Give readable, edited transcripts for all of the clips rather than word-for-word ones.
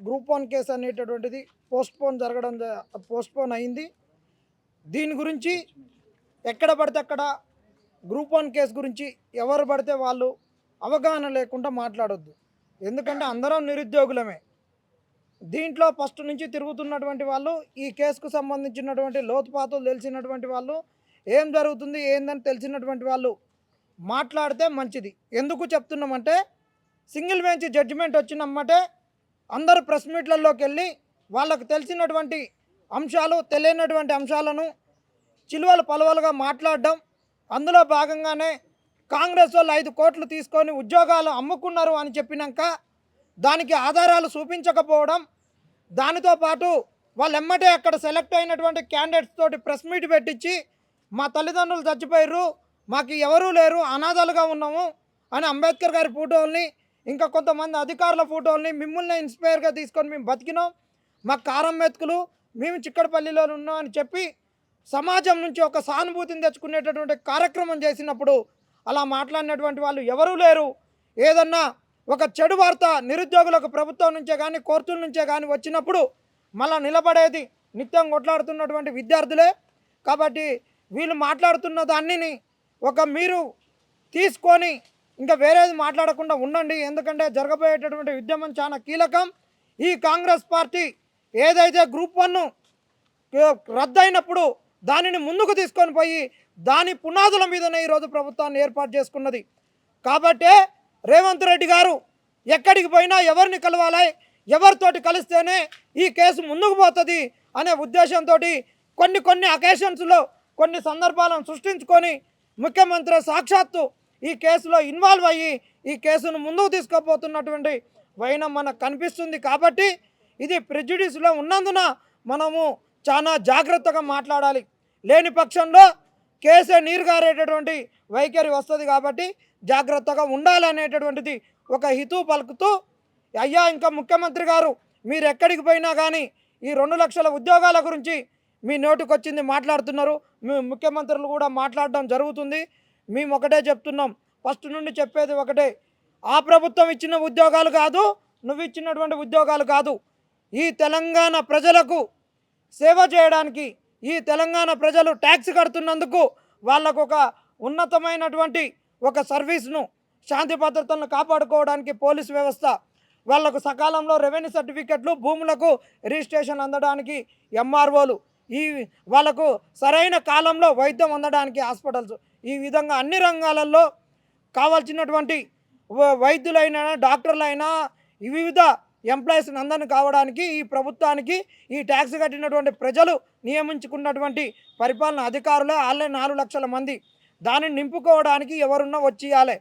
Group 1 case అనేటటువంటిది postpone అయింది. దీని గురించి ఎక్కడ పడితే అక్కడ గ్రూప్ 1 కేసు గురించి ఎవరు పడితే వాళ్ళు అవగాహన లేకుండా మాట్లాడొద్దు. ఎందుకంటే అందరం నిరుద్యోగులమే. దీంట్లో ఫస్ట్ నుంచి తిరుగుతున్నటువంటి వాళ్ళు, ఈ కేసుకు సంబంధించినటువంటి లోతుపాతులు తెలిసినటువంటి వాళ్ళు, ఏం జరుగుతుంది ఏందని తెలిసినటువంటి వాళ్ళు మాట్లాడితే మంచిది. ఎందుకు చెప్తున్నామంటే, సింగిల్ బెంచ్ జడ్జిమెంట్ వచ్చినమ్మటే అందరూ ప్రెస్ మీట్లలోకి వెళ్ళి వాళ్ళకు తెలిసినటువంటి అంశాలు, తెలియనటువంటి అంశాలను చిలువలు పలువలుగా మాట్లాడడం, అందులో భాగంగానే కాంగ్రెస్ వాళ్ళు 5 కోట్లు తీసుకొని ఉద్యోగాలు అమ్ముకున్నారు అని చెప్పినాక దానికి ఆధారాలు చూపించకపోవడం, దానితో పాటు వాళ్ళు ఎమ్మటే అక్కడ సెలెక్ట్ అయినటువంటి క్యాండిడేట్స్ తోటి ప్రెస్ మీట్ పెట్టించి మా తల్లిదండ్రులు చచ్చిపోయారు, మాకు ఎవరూ లేరు, అనాథలుగా ఉన్నాము అని అంబేద్కర్ గారి ఫోటోల్ని, ఇంకా కొంతమంది అధికారుల ఫోటోల్ని మిమ్మల్ని ఇన్స్పైర్గా తీసుకొని మేము బతికినాం, మాకు కారం మెతుకులు, మేము చిక్కడపల్లిలో ఉన్నాం అని చెప్పి సమాజం నుంచి ఒక సానుభూతిని తెచ్చుకునేటటువంటి కార్యక్రమం చేసినప్పుడు అలా మాట్లాడినటువంటి వాళ్ళు ఎవరూ లేరు. ఏదన్నా ఒక చెడు వార్త నిరుద్యోగులకు ప్రభుత్వం నుంచే కానీ కోర్టుల నుంచే కానీ వచ్చినప్పుడు మళ్ళా నిలబడేది నిత్యం కొట్లాడుతున్నటువంటి విద్యార్థులే. కాబట్టి వీళ్ళు మాట్లాడుతున్న దాన్ని మీరు తీసుకొని ఇంకా వేరేది మాట్లాడకుండా ఉండండి. ఎందుకంటే జరగబోయేటటువంటి ఉద్యమం చాలా కీలకం. ఈ కాంగ్రెస్ పార్టీ ఏదైతే గ్రూప్ 1 రద్దయినప్పుడు దానిని ముందుకు తీసుకొని పోయి దాని పునాదుల మీదనే ఈరోజు ప్రభుత్వాన్ని ఏర్పాటు చేసుకున్నది. కాబట్టే రేవంత్ రెడ్డి గారు ఎక్కడికి పోయినా ఎవరిని కలవాలి, ఎవరితోటి కలిస్తేనే ఈ కేసు ముందుకు పోతుంది అనే ఉద్దేశంతో కొన్ని అకేషన్స్లో కొన్ని సందర్భాలను సృష్టించుకొని ముఖ్యమంత్రి సాక్షాత్తు ఈ కేసులో ఇన్వాల్వ్ అయ్యి ఈ కేసును ముందుకు తీసుకుపోతున్నటువంటి వైనం మనకు కనిపిస్తుంది. కాబట్టి ఇది ప్రెజుడిస్లో ఉన్నందున మనము చాలా జాగ్రత్తగా మాట్లాడాలి. లేని పక్షంలో కేసే నీరుగారేటటువంటి వైఖరి వస్తుంది. కాబట్టి జాగ్రత్తగా ఉండాలనేటటువంటిది ఒక హితవు పలుకుతూ, అయ్యా ఇంకా ముఖ్యమంత్రి గారు మీరు ఎక్కడికి పోయినా కానీ ఈ 2 లక్షల ఉద్యోగాల గురించి మీ నోటికి వచ్చింది మాట్లాడుతున్నారు, మీ ముఖ్యమంత్రులు కూడా మాట్లాడడం జరుగుతుంది. మేము ఒకటే చెప్తున్నాం, ఫస్ట్ నుండి చెప్పేది ఒకటే, ఆ ప్రభుత్వం ఇచ్చిన ఉద్యోగాలు కాదు, నువ్వు ఇచ్చినటువంటి ఉద్యోగాలు కాదు, ఈ తెలంగాణ ప్రజలకు సేవ చేయడానికి, ఈ తెలంగాణ ప్రజలు ట్యాక్స్ కడుతున్నందుకు వాళ్ళకు ఒక ఉన్నతమైనటువంటి ఒక సర్వీస్ను, శాంతి భద్రతలను కాపాడుకోవడానికి పోలీస్ వ్యవస్థ, వాళ్లకు సకాలంలో రెవెన్యూ సర్టిఫికెట్లు, భూములకు రిజిస్ట్రేషన్ అందడానికి ఎంఆర్ఓలు, వాళ్ళకు సరైన కాలంలో వైద్యం అందడానికి హాస్పిటల్స్, ఈ విధంగా అన్ని రంగాలలో కావాల్సినటువంటి వైద్యులైనా డాక్టర్లైనా వివిధ ఎంప్లాయీస్ని అందరిని కావడానికి ఈ ప్రభుత్వానికి ఈ ట్యాక్స్ కట్టినటువంటి ప్రజలు నియమించుకున్నటువంటి పరిపాలన అధికారులే వాళ్ళే 4 లక్షల మంది. దానిని నింపుకోవడానికి ఎవరున్నా వచ్చి ఇవ్వాలి.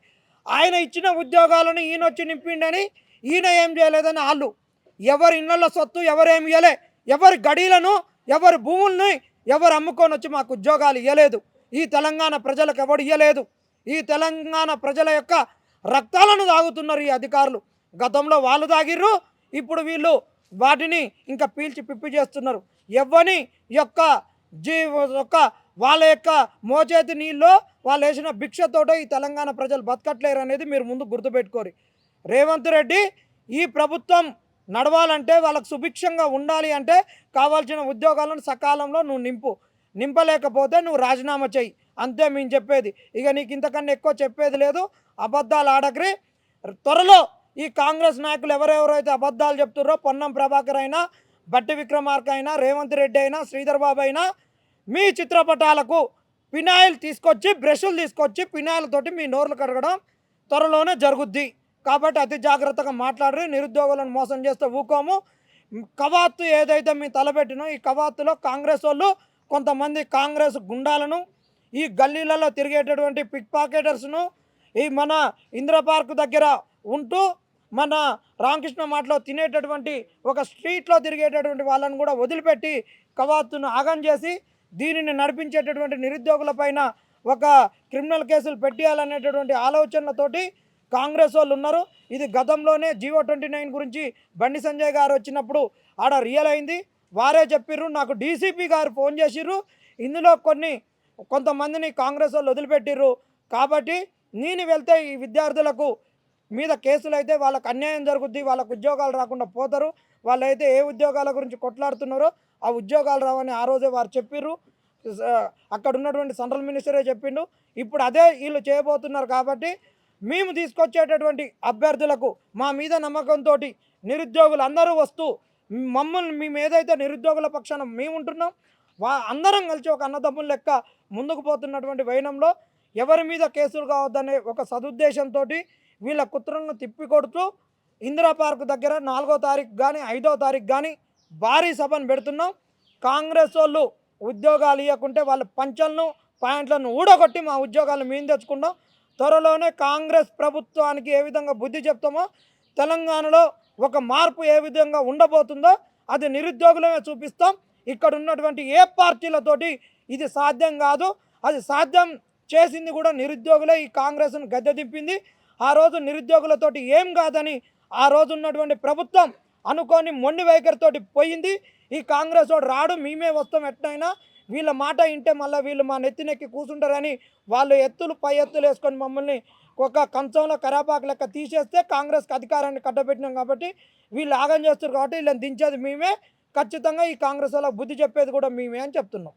ఆయన ఇచ్చిన ఉద్యోగాలను ఈయన వచ్చి నింపిండని ఈయన ఏం చేయలేదని వాళ్ళు, ఎవరి ఇళ్ళ సొత్తు ఎవరేమి ఇవ్వలే, ఎవరి గడీలను ఎవరి భూముల్ని ఎవరు అమ్ముకొని వచ్చి మాకు ఉద్యోగాలు ఇవ్వలేదు. ఈ తెలంగాణ ప్రజలకు ఎవడు ఇవ్వలేదు. ఈ తెలంగాణ ప్రజల యొక్క రక్తాలను తాగుతున్నారు ఈ అధికారులు. గతంలో వాళ్ళు తాగిర్రు, ఇప్పుడు వీళ్ళు వాటిని ఇంకా పీల్చి పిప్పి చేస్తున్నారు. ఎవని యొక్క వాళ్ళ యొక్క మోచేతి నీళ్ళలో వాళ్ళు వేసిన భిక్షతోటే ఈ తెలంగాణ ప్రజలు బతకట్లేరు అనేది మీరు ముందు గుర్తుపెట్టుకోరు. రేవంత్ రెడ్డి, ఈ ప్రభుత్వం నడవాలంటే వాళ్ళకు సుభిక్షంగా ఉండాలి అంటే కావాల్సిన ఉద్యోగాలను సకాలంలో నువ్వు నింపలేకపోతే నువ్వు రాజీనామా చెయ్యి, అంతే మేము చెప్పేది. ఇక నీకు ఇంతకన్నా ఎక్కువ చెప్పేది లేదు. అబద్ధాలు ఆడకరి. త్వరలో ఈ కాంగ్రెస్ నాయకులు ఎవరెవరైతే అబద్ధాలు చెప్తున్నారో, పొన్నం ప్రభాకర్ అయినా, బట్టి విక్రమార్క అయినా, రేవంత్ రెడ్డి అయినా, శ్రీధర్ బాబు అయినా, మీ చిత్రపటాలకు పినాయిల్ తీసుకొచ్చి, బ్రష్లు తీసుకొచ్చి పినాయిలతోటి మీ నోర్లు కడగడం త్వరలోనే జరుగుద్ది. కాబట్టి అతి జాగ్రత్తగా మాట్లాడి నిరుద్యోగులను మోసం చేస్తే ఊకోము. కవాతు ఏదైతే మీ తలపెట్టినో ఈ కవాతులో కాంగ్రెస్ వాళ్ళు కొంతమంది కాంగ్రెస్ గుండాలను, ఈ గల్లీలలో తిరిగేటటువంటి పిక్ పాకెటర్స్ను, ఈ మన ఇందిరా పార్క్ దగ్గర ఉంటూ మన రామకృష్ణ మాటలో తినేటటువంటి ఒక స్ట్రీట్లో తిరిగేటటువంటి వాళ్ళని కూడా వదిలిపెట్టి కవాతును ఆగం చేసి దీనిని నడిపించేటటువంటి నిరుద్యోగులపైన ఒక క్రిమినల్ కేసులు పెట్టేయాలనేటటువంటి ఆలోచనలతోటి కాంగ్రెస్ వాళ్ళు ఉన్నారు. ఇది గతంలోనే జీవో 29 గురించి బండి సంజయ్ గారు వచ్చినప్పుడు ఆడ రియల్ అయింది. వారే చెప్పిర్రు, నాకు డీసీపీ గారు ఫోన్ చేసిర్రు, ఇందులో కొంతమందిని కాంగ్రెస్ వాళ్ళు వదిలిపెట్టిర్రు. కాబట్టి నేను వెళ్తే ఈ విద్యార్థులకు మీద కేసులు అయితే వాళ్ళకు అన్యాయం జరుగుద్ది, వాళ్ళకు ఉద్యోగాలు రాకుండా పోతారు. వాళ్ళైతే ఏ ఉద్యోగాల గురించి కొట్లాడుతున్నారో ఆ ఉద్యోగాలు రావని ఆ రోజే వారు చెప్పిర్రు. అక్కడ ఉన్నటువంటి సెంట్రల్ మినిస్టరే చెప్పిండు. ఇప్పుడు అదే వీళ్ళు చేయబోతున్నారు కాబట్టి మేము తీసుకొచ్చేటటువంటి అభ్యర్థులకు మా మీద నమ్మకంతో నిరుద్యోగులు అందరూ వస్తూ మమ్మల్ని మేము ఏదైతే నిరుద్యోగుల పక్షాన మేము ఉంటున్నాం అందరం కలిసి ఒక అన్నదమ్ముల లెక్క ముందుకు పోతున్నటువంటి వైనంలో ఎవరి మీద కేసులు కావద్దనే ఒక సదుద్దేశంతో వీళ్ళ కుట్రలను తిప్పికొడుతూ ఇందిరా పార్క్ దగ్గర 4వ తారీఖు కానీ 5వ తారీఖు కానీ భారీ సభను పెడుతున్నాం. కాంగ్రెస్ వాళ్ళు ఉద్యోగాలు ఇవ్వకుంటే వాళ్ళ పంచలను పాయింట్లను ఊడగొట్టి మా ఉద్యోగాలు మేము తెచ్చుకుంటాం. త్వరలోనే కాంగ్రెస్ ప్రభుత్వానికి ఏ విధంగా బుద్ధి చెప్తామో తెలంగాణలో ఒక మార్పు ఏ విధంగా ఉండబోతుందో అది నిరుద్యోగులమే చూపిస్తాం. ఇక్కడ ఉన్నటువంటి ఏ పార్టీలతోటి ఇది సాధ్యం కాదు. అది సాధ్యం చేసింది కూడా నిరుద్యోగులే. ఈ కాంగ్రెస్ను గద్దె దింపింది. ఆ రోజు నిరుద్యోగులతోటి ఏం కాదని ఆ రోజు ఉన్నటువంటి ప్రభుత్వం అనుకోని మొండి వైఖరితోటి పోయింది. ఈ కాంగ్రెస్ వాడు రాడు, మేమే వస్తాం ఎట్లయినా, వీళ్ళ మాట వింటే మళ్ళీ వీళ్ళు మా నెత్తినెక్కి కూర్చుంటారని వాళ్ళు ఎత్తులు పై ఎత్తులు వేసుకొని మమ్మల్ని ఒక కంచంలో కరాపాకు లెక్క తీసేస్తే కాంగ్రెస్కి అధికారాన్ని కట్టబెట్టినాం కాబట్టి వీళ్ళు ఆగం చేస్తారు కాబట్టి వీళ్ళని దించేది మేమే. ఖచ్చితంగా ఈ కాంగ్రెస్ వాళ్ళకి బుద్ధి చెప్పేది కూడా మేమే అని చెప్తున్నాం.